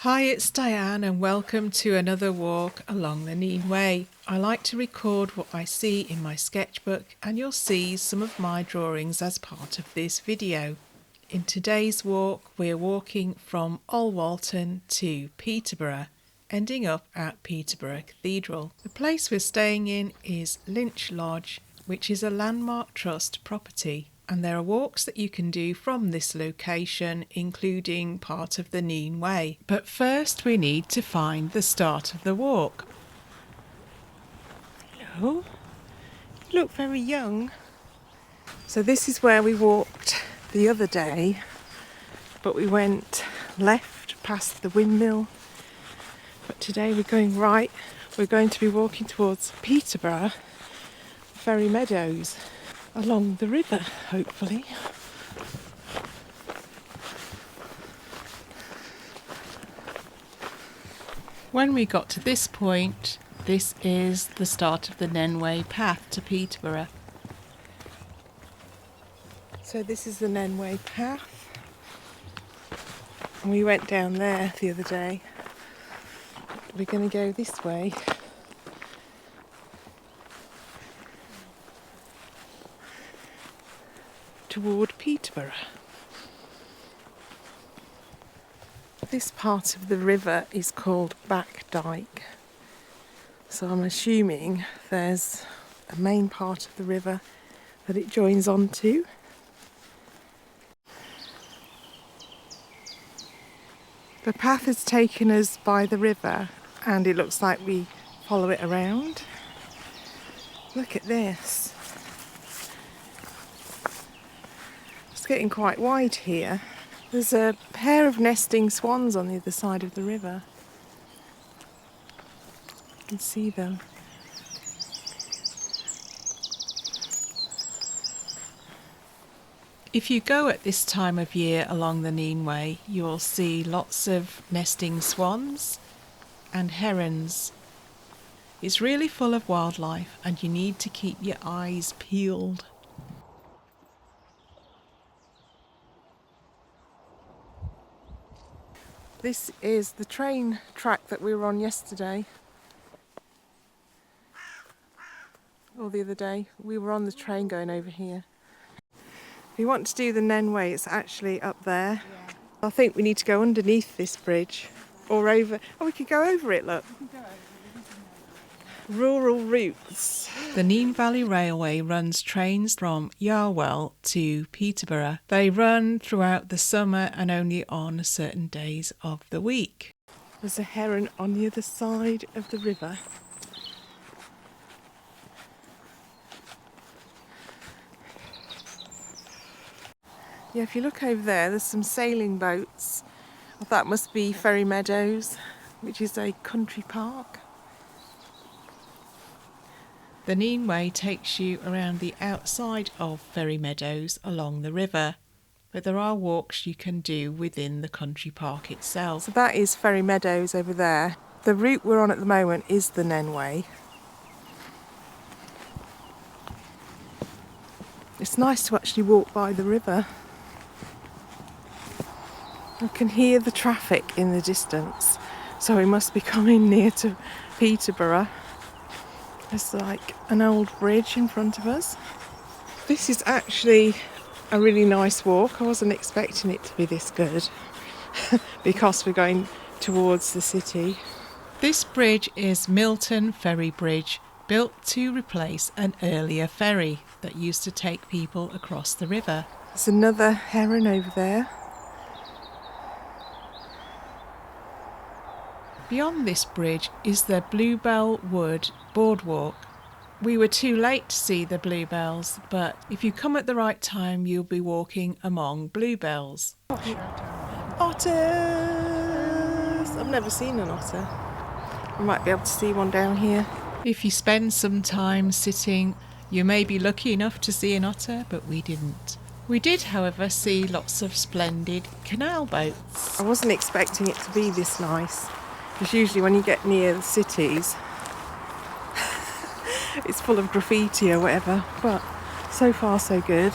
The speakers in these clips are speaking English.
Hi, it's Diane and welcome to another walk along the Nene Way. I like to record what I see in my sketchbook and you'll see some of my drawings as part of this video. In today's walk we're walking from Olwalton to Peterborough, ending up at Peterborough Cathedral. The place we're staying in is Lynch Lodge, which is a Landmark Trust property. And there are walks that you can do from this location, including part of the Nene Way. But first we need to find the start of the walk. Hello, you look very young. So this is where we walked the other day, but we went left past the windmill. But today we're going right. We're going to be walking towards Peterborough, Ferry Meadows, along the river, hopefully. When we got to this point, this is the start of the Nene Way path to Peterborough. So this is the Nene Way path. And we went down there the other day. We're going to go this way. Toward Peterborough. This part of the river is called Back Dyke, so I'm assuming there's a main part of the river that it joins onto. The path has taken us by the river and it looks like we follow it around. Look at this. It's getting quite wide here. There's a pair of nesting swans on the other side of the river. You can see them. If you go at this time of year along the Nene Way, you'll see lots of nesting swans and herons. It's really full of wildlife and you need to keep your eyes peeled. This is the train track that we were on yesterday, or the other day. We were on the train going over here. If you want to do the Nene Way, it's actually up there. Yeah. I think we need to go underneath this bridge, or over. Oh, we could go over it, look. Rural routes. The Nene Valley Railway runs trains from Yarwell to Peterborough. They run throughout the summer and only on certain days of the week. There's a heron on the other side of the river. Yeah, if you look over there, there's some sailing boats. That must be Ferry Meadows, which is a country park. The Nene Way takes you around the outside of Ferry Meadows along the river, but there are walks you can do within the country park itself. So that is Ferry Meadows over there. The route we're on at the moment is the Nene Way. It's nice to actually walk by the river. I can hear the traffic in the distance, so we must be coming near to Peterborough. There's like an old bridge in front of us. This is actually a really nice walk. I wasn't expecting it to be this good because we're going towards the city. This bridge is Milton Ferry Bridge, built to replace an earlier ferry that used to take people across the river. There's another heron over there. Beyond this bridge is the Bluebell Wood Boardwalk. We were too late to see the bluebells, but if you come at the right time, you'll be walking among bluebells. Otters! I've never seen an otter. I might be able to see one down here. If you spend some time sitting, you may be lucky enough to see an otter, but we didn't. We did, however, see lots of splendid canal boats. I wasn't expecting it to be this nice. Because usually when you get near the cities, it's full of graffiti or whatever, but so far so good.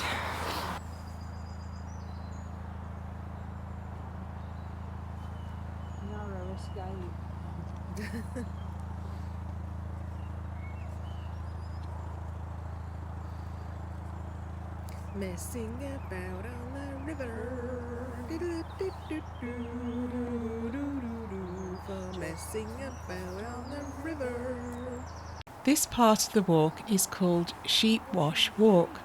Narrow Messing about on the river. For messing about on the river. This part of the walk is called Sheep Wash Walk,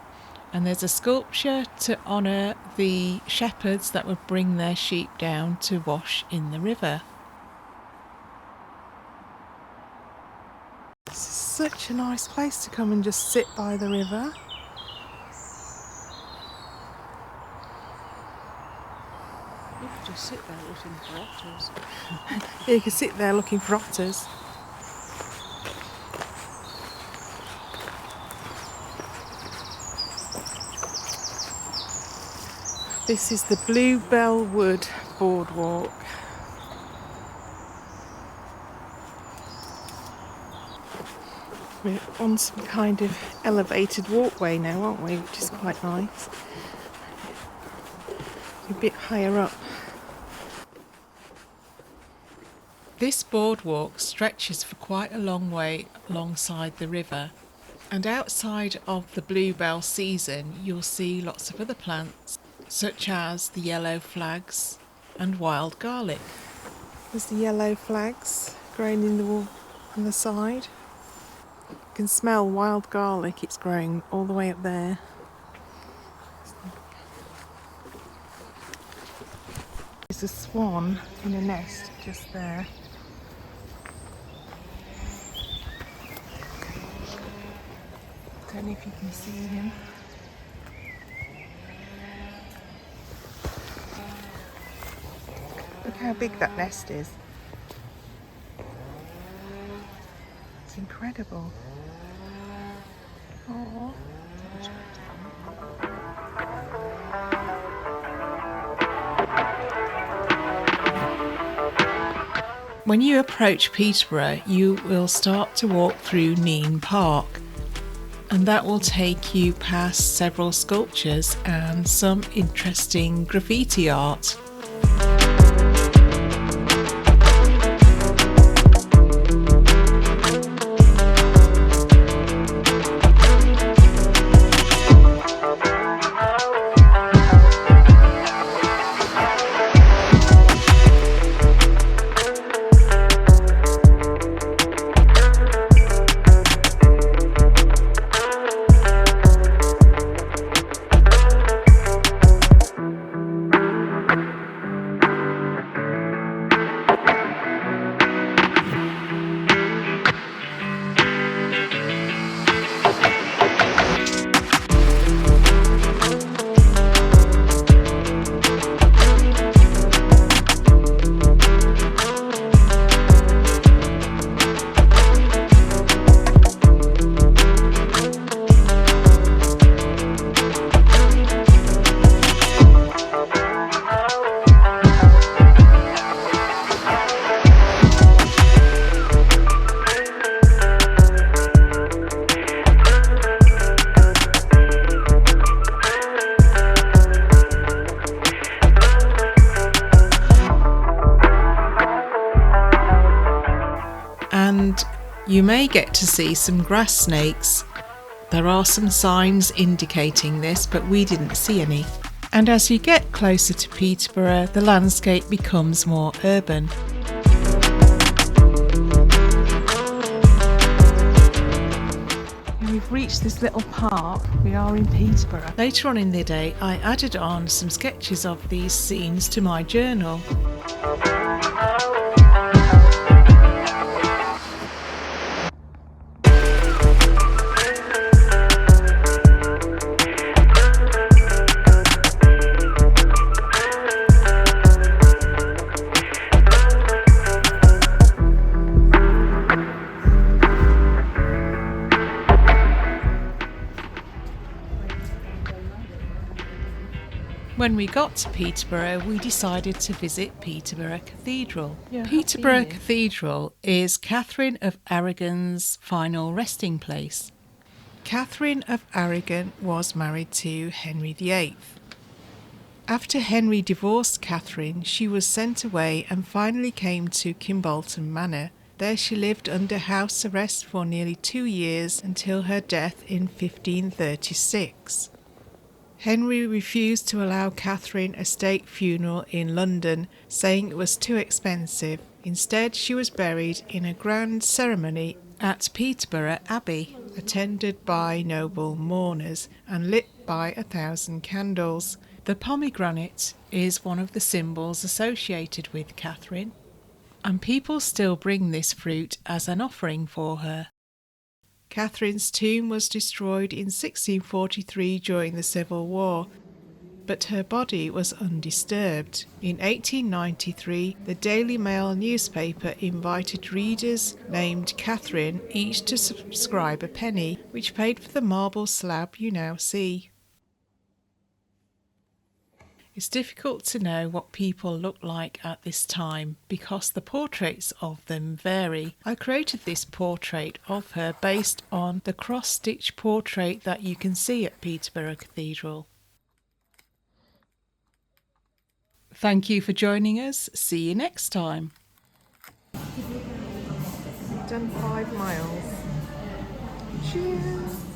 and there's a sculpture to honour the shepherds that would bring their sheep down to wash in the river. This is such a nice place to come and just sit by the river. You could just sit there looking for otters. Yeah, you can sit there looking for otters. This is the Bluebell Wood Boardwalk. We're on some kind of elevated walkway now, aren't we? Which is quite nice. A bit higher up. This boardwalk stretches for quite a long way alongside the river, and outside of the bluebell season you'll see lots of other plants such as the yellow flags and wild garlic. There's the yellow flags growing in the wall on the side. You can smell wild garlic, it's growing all the way up there. There's a swan in a nest just there. I don't know if you can see him. Look how big that nest is. It's incredible. Aww. When you approach Peterborough, you will start to walk through Neen Park, and that will take you past several sculptures and some interesting graffiti art. And you may get to see some grass snakes. There are some signs indicating this, but we didn't see any. And as you get closer to Peterborough, the landscape becomes more urban. We've reached this little park. We are in Peterborough. Later on in the day, I added on some sketches of these scenes to my journal. When we got to Peterborough, we decided to visit Peterborough Cathedral. Yeah, Peterborough Cathedral is Catherine of Aragon's final resting place. Catherine of Aragon was married to Henry VIII. After Henry divorced Catherine, she was sent away and finally came to Kimbolton Manor. There she lived under house arrest for nearly 2 years until her death in 1536. Henry refused to allow Catherine a state funeral in London, saying it was too expensive. Instead, she was buried in a grand ceremony at Peterborough Abbey, attended by noble mourners and lit by 1,000 candles. The pomegranate is one of the symbols associated with Catherine, and people still bring this fruit as an offering for her. Catherine's tomb was destroyed in 1643 during the Civil War, but her body was undisturbed. In 1893, the Daily Mail newspaper invited readers named Catherine each to subscribe a penny, which paid for the marble slab you now see. It's difficult to know what people looked like at this time because the portraits of them vary. I created this portrait of her based on the cross-stitch portrait that you can see at Peterborough Cathedral. Thank you for joining us. See you next time. We've done 5 miles. Cheers!